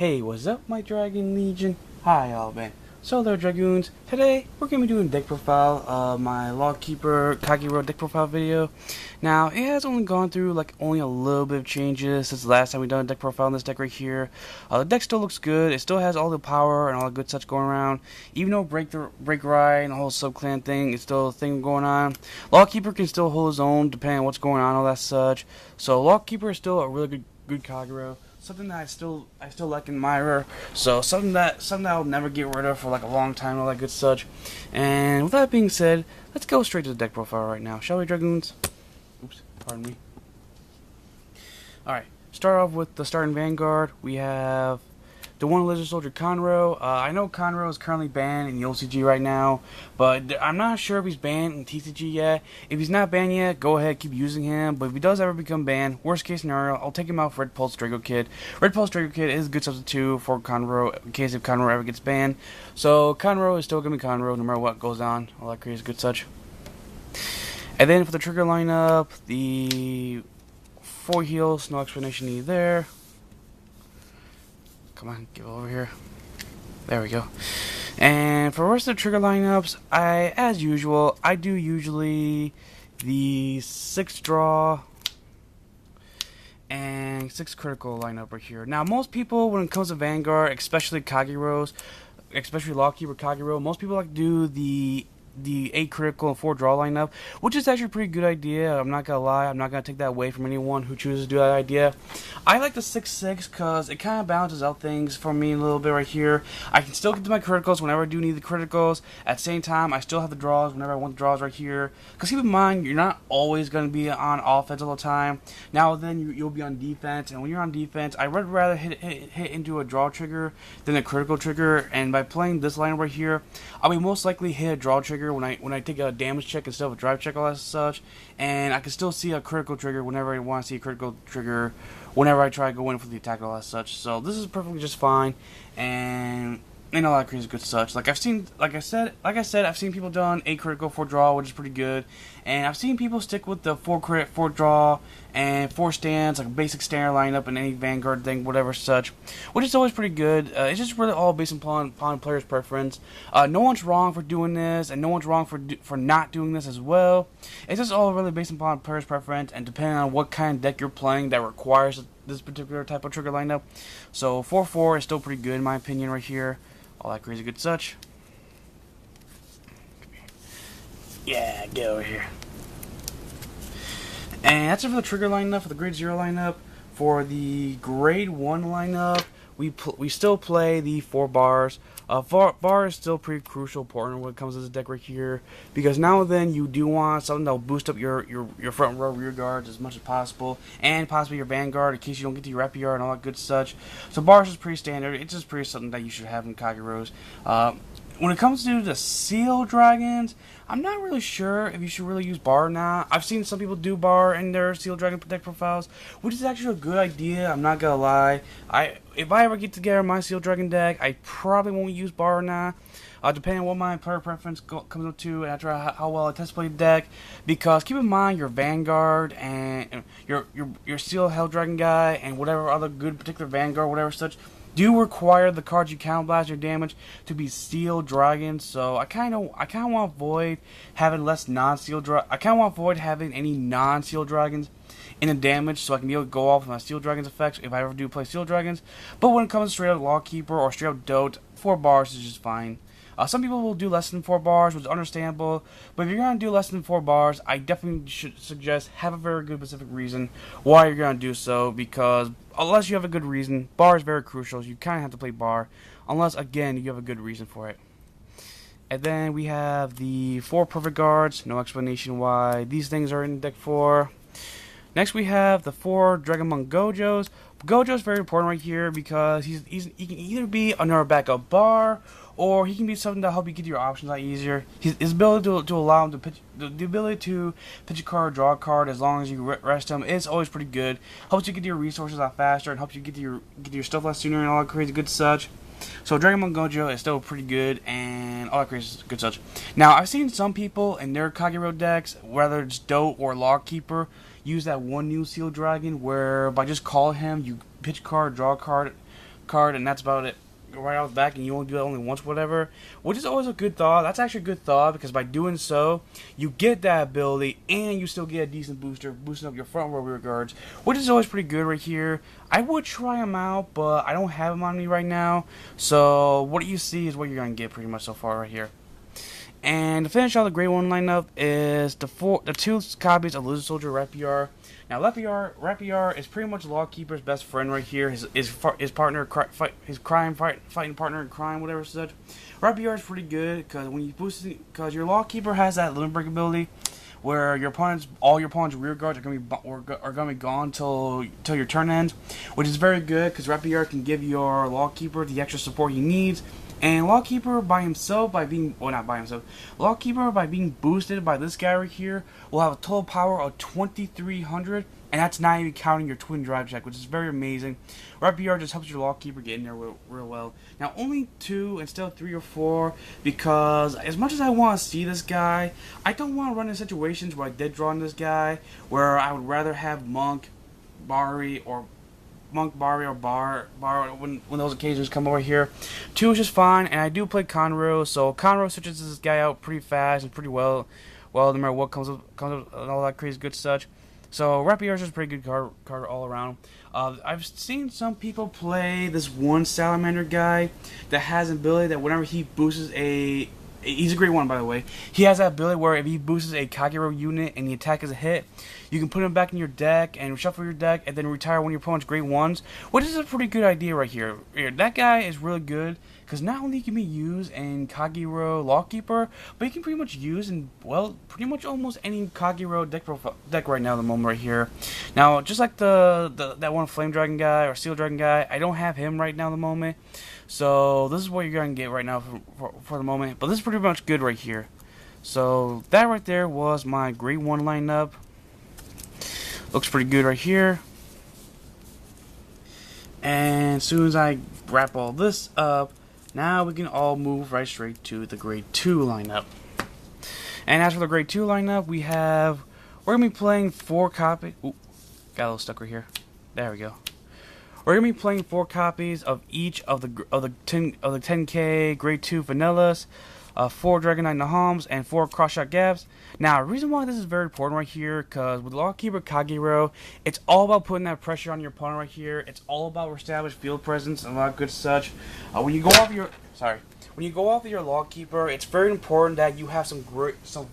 Hey, what's up, my Dragon Legion? Hi, all man. So there, Dragoons. Today, we're going to be doing deck profile of my Lawkeeper Kagero deck profile video. Now, it has only gone through, only a little bit of changes since the last time we done a deck profile on this deck right here. The deck still looks good. It still has all the power and all the good stuff going around. Even though Break Ride and the whole sub-clan thing is still a thing going on, Lawkeeper can still hold his own depending on what's going on, all that such. So, Lawkeeper is still a really good Kagero. Something that I still like and admire. So something that I'll never get rid of for a long time, all that good such. And with that being said, let's go straight to the deck profile right now, shall we, Dragoons? Oops, pardon me. Alright, start off with the starting Vanguard. We have the one Lizard Soldier Conroe. I know Conroe is currently banned in the OCG right now, but I'm not sure if he's banned in TCG yet. If he's not banned yet, go ahead, keep using him. But if he does ever become banned, worst case scenario, I'll take him out for Red Pulse Draco Kid. Red Pulse Draco Kid is a good substitute for Conroe in case if Conroe ever gets banned. So Conroe is still going to be Conroe no matter what goes on. All that crazy good such. And then for the trigger lineup, the 4 heals, no explanation needed there. Come on, get over here. There we go. And for the rest of the trigger lineups, as usual, I do usually the 6 draw and 6 critical lineup right here. Now, most people, when it comes to Vanguard, especially Kageros, especially Lawkeeper Kagero, most people like to do the 8 critical and 4 draw lineup, which is actually a pretty good idea. I'm not gonna lie, I'm not gonna take that away from anyone who chooses to do that idea. I like the 6-6 because it kind of balances out things for me a little bit right here. I can still get to my criticals whenever I do need the criticals. At the same time, I still have the draws whenever I want the draws right here. Because keep in mind, you're not always going to be on offense all the time. Now then, you'll be on defense, and when you're on defense, I would rather hit into a draw trigger than a critical trigger. And by playing this lineup right here, I'll be most likely hit a draw trigger when I take a damage check instead of a drive check, all that such, and I can still see a critical trigger whenever I want to see a critical trigger, whenever I try to go in for the attack, all that such. So this is perfectly just fine, and all that crazy good such. Like I said, I've seen people done 8 critical 4 draw, which is pretty good, and I've seen people stick with the 4 crit 4 draw and 4 stands, like a basic standard lineup in any Vanguard thing, whatever such, which is always pretty good. It's just really all based upon player's preference. No one's wrong for doing this, and no one's wrong for not doing this as well. It's just all really based upon player's preference, and depending on what kind of deck you're playing that requires this particular type of trigger lineup. So 4-4 is still pretty good in my opinion right here. All that crazy good such. Yeah, get over here. And that's it for the trigger lineup, for the grade 0 lineup. For the grade 1 lineup, we still play the 4 bars. Bar is still pretty crucial, important when it comes to this deck right here, because now and then you do want something that will boost up your front row rear guards as much as possible, and possibly your Vanguard in case you don't get to your Epiar and all that good such. So bars is pretty standard. It's just pretty something that you should have in Kageros. When it comes to the Seal Dragons, I'm not really sure if you should really use bar or not. I've seen some people do bar in their Seal Dragon deck profiles, which is actually a good idea. I'm not gonna lie. If I ever get together my Seal Dragon deck, I probably won't use bar or not. Depending on what my player preference comes up to after how well I test play the deck. Because keep in mind, your Vanguard and your Seal Hell Dragon guy and whatever other good particular Vanguard, whatever such, do require the cards you counterblast your damage to be Steel Dragons. So I kind of want to avoid having having any non-Steel Dragons in the damage, so I can be able to go off my Steel Dragons effects if I ever do play Steel Dragons. But when it comes to straight up Lawkeeper or straight up Dote, 4 bars is just fine. Some people will do less than 4 bars, which is understandable. But if you're going to do less than 4 bars, I definitely should suggest have a very good specific reason why you're going to do so. Because unless you have a good reason, bar is very crucial. So you kind of have to play bar. Unless, again, you have a good reason for it. And then we have the 4 perfect guards. No explanation why these things are in deck 4. Next we have the 4 Dragonmon Gojos. Gojo is very important right here because he can either be another backup bar, or he can be something to help you get your options out easier. His ability to allow him to pitch, the ability to pitch a card, draw a card as long as you rest him is always pretty good. Helps you get your resources out faster and helps you get your stuff out sooner and all that crazy good such. So Dragonmon Gojo is still pretty good and all that crazy good such. Now I've seen some people in their Kagero decks, whether it's Dote or Lawkeeper, use that one new Seal Dragon where by just calling him, you pitch card, draw a card, card, and that's about it. Right off the back, and you only do that only once, whatever, which is always a good thought. That's actually a good thought because by doing so, you get that ability and you still get a decent booster, boosting up your front row rear guards, which is always pretty good right here. I would try them out, but I don't have them on me right now. So what you see is what you're gonna get pretty much so far right here. And to finish out the Grade 1 lineup is the two copies of Lizard Soldier Rapier. Now, Rapier is pretty much Lawkeeper's best friend right here. His partner, fighting partner in crime, whatever such. Rapier is pretty good because when you boost it, because your Lawkeeper has that limit break ability, where all your opponent's rear guards are gonna be gone till your turn ends, which is very good because Rapier can give your Lawkeeper the extra support he needs. And Lawkeeper by himself, Lawkeeper by being boosted by this guy right here, will have a total power of 2,300, and that's not even counting your twin drive check, which is very amazing. Rapier just helps your Lawkeeper get in there real well. Now only 2 instead of 3 or 4, because as much as I want to see this guy, I don't want to run in situations where I dead draw on this guy, where I would rather have Monk, Barry, or Bar when those occasions come over here. 2 is just fine, and I do play Conroe, so Conroe switches this guy out pretty fast and pretty well no matter what comes up and all that crazy good such. So Rapier is just a pretty good card all around. I've seen some people play this one Salamander guy that has an ability that whenever he boosts he's a great one, by the way. He has that ability where if he boosts a Kagero unit and the attack is a hit, you can put him back in your deck and shuffle your deck and then retire one of your opponent's great ones, which is a pretty good idea right here. That guy is really good because not only can be used in Kagero Lawkeeper, but he can pretty much use in, well, pretty much almost any Kagero deck right now at the moment right here. Now, just like that one Flame Dragon guy or Steel Dragon guy, I don't have him right now at the moment. So this is what you're going to get right now for the moment. But this is pretty much good right here. So that right there was my Grade 1 lineup. Looks pretty good right here. And as soon as I wrap all this up, now we can all move right straight to the Grade 2 lineup. And as for the Grade 2 lineup, we're going to be playing 4 copies. Ooh, got a little stuck right here. There we go. We're gonna be playing 4 copies of each of the 10K Grade 2 Vanillas, 4 Dragon Knight Nahams, and 4 Cross-Shot Gaps. Now, the reason why this is very important right here, because with Lawkeeper Kagero, it's all about putting that pressure on your opponent right here. It's all about established field presence and a lot of good such. When you go off your Lawkeeper, it's very important that you have some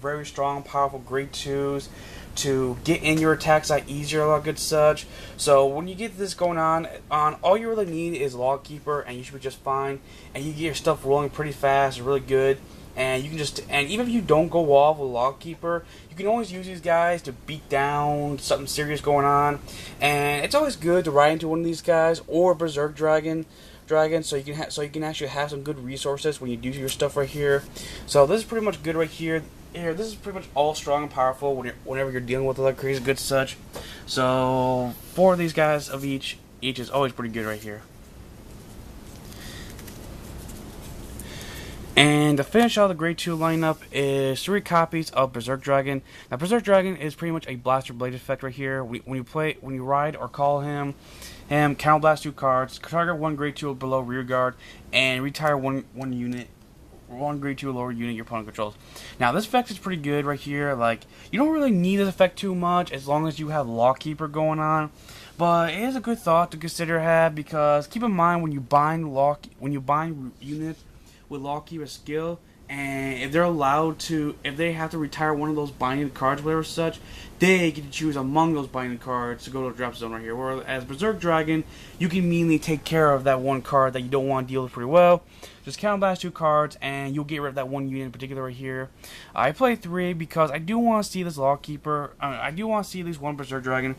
very strong, powerful Grade 2s to get in your attack side easier, a lot of good such. So when you get this going on, all you really need is Lawkeeper, and you should be just fine. And you get your stuff rolling pretty fast, really good. And you can even if you don't go off with Lawkeeper, you can always use these guys to beat down something serious going on. And it's always good to ride into one of these guys or Berserk Dragon, so you can actually have some good resources when you do your stuff right here. So this is pretty much good right here. This is pretty much all strong and powerful whenever you're dealing with a lot of crazy good such. So 4 of these guys of each is always pretty good right here. And to finish out the Grade 2 lineup is 3 copies of Berserk Dragon. Now Berserk Dragon is pretty much a Blaster Blade effect right here. When you ride or call him, counter blast 2 cards, target 1 Grade 2 below rear guard, and retire one Grade 2 lower unit your opponent controls. Now this effect is pretty good right here. Like, you don't really need this effect too much as long as you have Lawkeeper going on. But it is a good thought to consider because keep in mind when you bind units with Lawkeeper skill, and if they have to retire one of those binding cards, whatever such, they get to choose among those binding cards to go to the drop zone right here. Whereas Berserk Dragon, you can immediately take care of that one card that you don't want to deal with pretty well. Just counter blast 2 cards, and you'll get rid of that one unit in particular right here. I play 3 because I do want to see this Lawkeeper. I do want to see at least one Berserk Dragon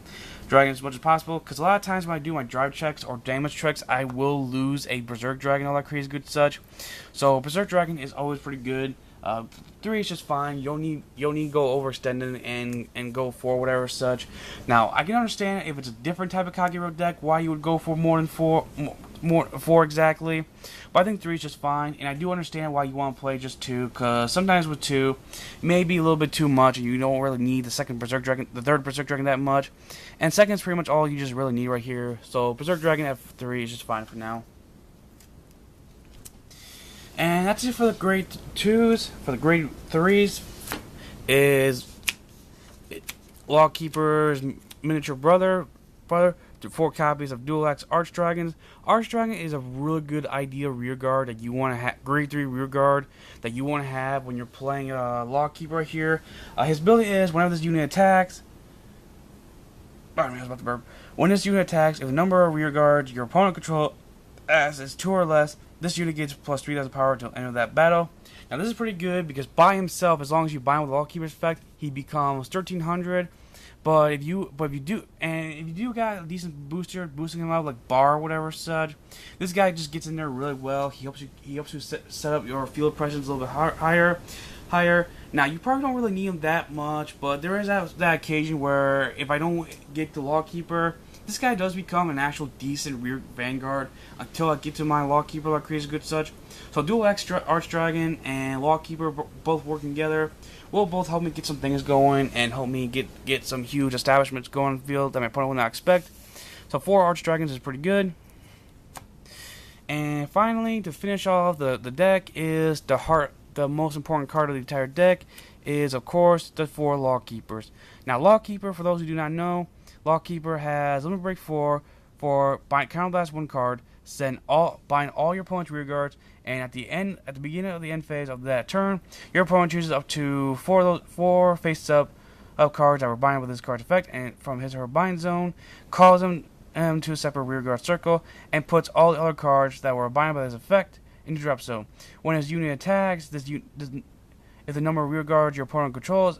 as much as possible, because a lot of times when I do my drive checks or damage checks, I will lose a Berserk Dragon, all that crazy good such. So Berserk Dragon is always pretty good. 3 is just fine. You don't need to go overextending and go for whatever such. Now I can understand if it's a different type of Kagero deck why you would go for more than 4 exactly. But I think 3 is just fine, and I do understand why you want to play just 2, because sometimes with 2, maybe a little bit too much, and you don't really need the third Berserk Dragon that much. And second is pretty much all you just really need right here. So Berserk Dragon at 3 is just fine for now. And that's it for the grade 2s. For the grade 3s is Lawkeeper's miniature brother, 4 copies of Dual Axe Archdragons. Archdragon is a really good idea rear guard that you want to have, grade 3 rear guard that you want to have when you're playing Lawkeeper right here. His ability is whenever this unit attacks. Pardon me, I was about to burp. When this unit attacks, if the number of rear guards your opponent controls is 2 or less, this unit gets plus 3,000 power until the end of that battle. Now this is pretty good because by himself, as long as you bind with Lawkeeper's effect, he becomes 1,300. But if you do got a decent booster boosting him up like bar or whatever such, this guy just gets in there really well. He helps you set up your field presence a little bit higher. Now you probably don't really need him that much, but there is that occasion where if I don't get the Lawkeeper, this guy does become an actual decent rear Vanguard until I get to my Lawkeeper that creates good such. So Dual Axe Archdragon and Lawkeeper both working together will both help me get some things going and help me get some huge establishments going in the field that my opponent will not expect. So 4 Archdragons is pretty good. And finally, to finish off the deck is the most important card of the entire deck is, of course, the 4 Lawkeepers. Now, Lawkeeper, for those who do not know, Lawkeeper has Limit Break 4 for Counterblast 1 card, bind all your opponent's rear guards, and at the beginning of the end phase of that turn, your opponent chooses up to 4 face-up cards that were binded with this card's effect, and from his or her bind zone, calls them to a separate rear guard circle, and puts all the other cards that were binded by this effect into drop zone. When his unit attacks, if the number of rear guards your opponent controls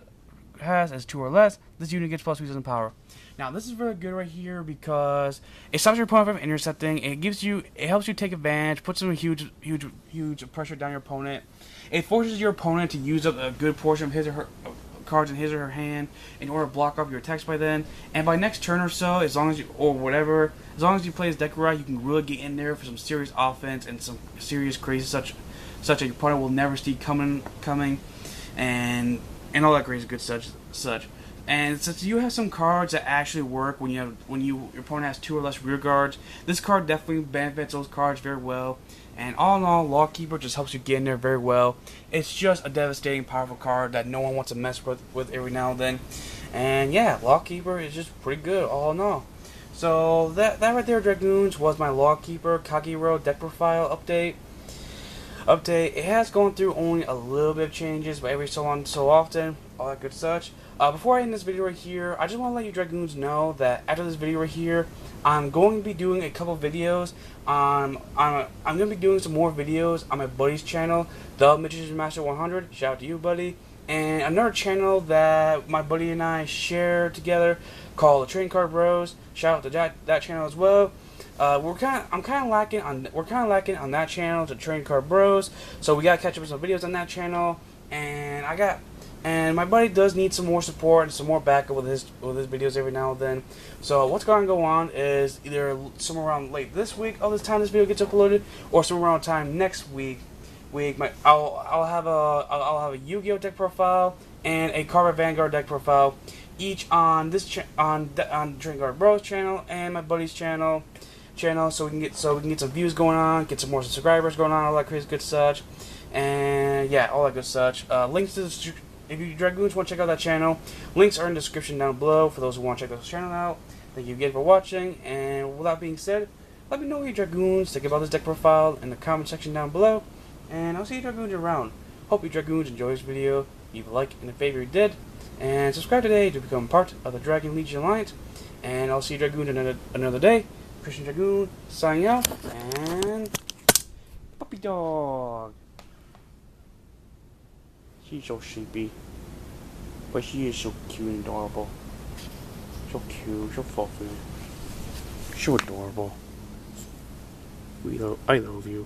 has is 2 or less, this unit gets plus 3,000 power. Now this is very good right here because it stops your opponent from intercepting. It helps you take advantage, puts some huge pressure down your opponent. It forces your opponent to use up a good portion of his or her cards in his or her hand in order to block off your attacks by then. And by next turn or so, as long as you play his deck right, you can really get in there for some serious offense and some serious crazy such that your opponent will never see coming and all that crazy good such. And since you have some cards that actually work when your opponent has 2 or less rear guards, this card definitely benefits those cards very well. And all in all, Lawkeeper just helps you get in there very well. It's just a devastating, powerful card that no one wants to mess with every now and then. And yeah, Lawkeeper is just pretty good all in all. So that right there, Dragoons, was my Lawkeeper Kagero deck profile update. It has gone through only a little bit of changes, but every so on and so often, all that good such. Before I end this video right here, I just want to let you Dragoons know that after this video right here, I'm going to be doing a couple videos I'm going to be doing some more videos on my buddy's channel, The Magician Master 100. Shout out to you, buddy. And another channel that my buddy and I share together called the Trading Card Bros. Shout out to that channel as well. We're kind of lacking on that channel, to Trading Card Bros. So we gotta catch up with some videos on that channel. And my buddy does need some more support and some more backup with his videos every now and then. So what's going to go on is either somewhere around late this week, this time this video gets uploaded, or somewhere around time next week. I'll have a Yu-Gi-Oh deck profile and a CardFight Vanguard deck profile, each on Trading Card Bros channel and my buddy's channel, so we can get some views going on, get some more subscribers going on, all that crazy good such, and yeah, all that good such. Links to if you Dragoons want to check out that channel, links are in the description down below for those who want to check this channel out. Thank you again for watching, and with that being said, let me know what you Dragoons think about this deck profile in the comment section down below, and I'll see you Dragoons around. Hope you Dragoons enjoy this video, leave a like and a favor if you did, and subscribe today to become part of the Dragon Legion Alliance, and I'll see you Dragoons another day. Christian Dragoon signing out, and puppy dog. She's so sleepy, but she is so cute and adorable. So cute, so fluffy, so adorable. I love you.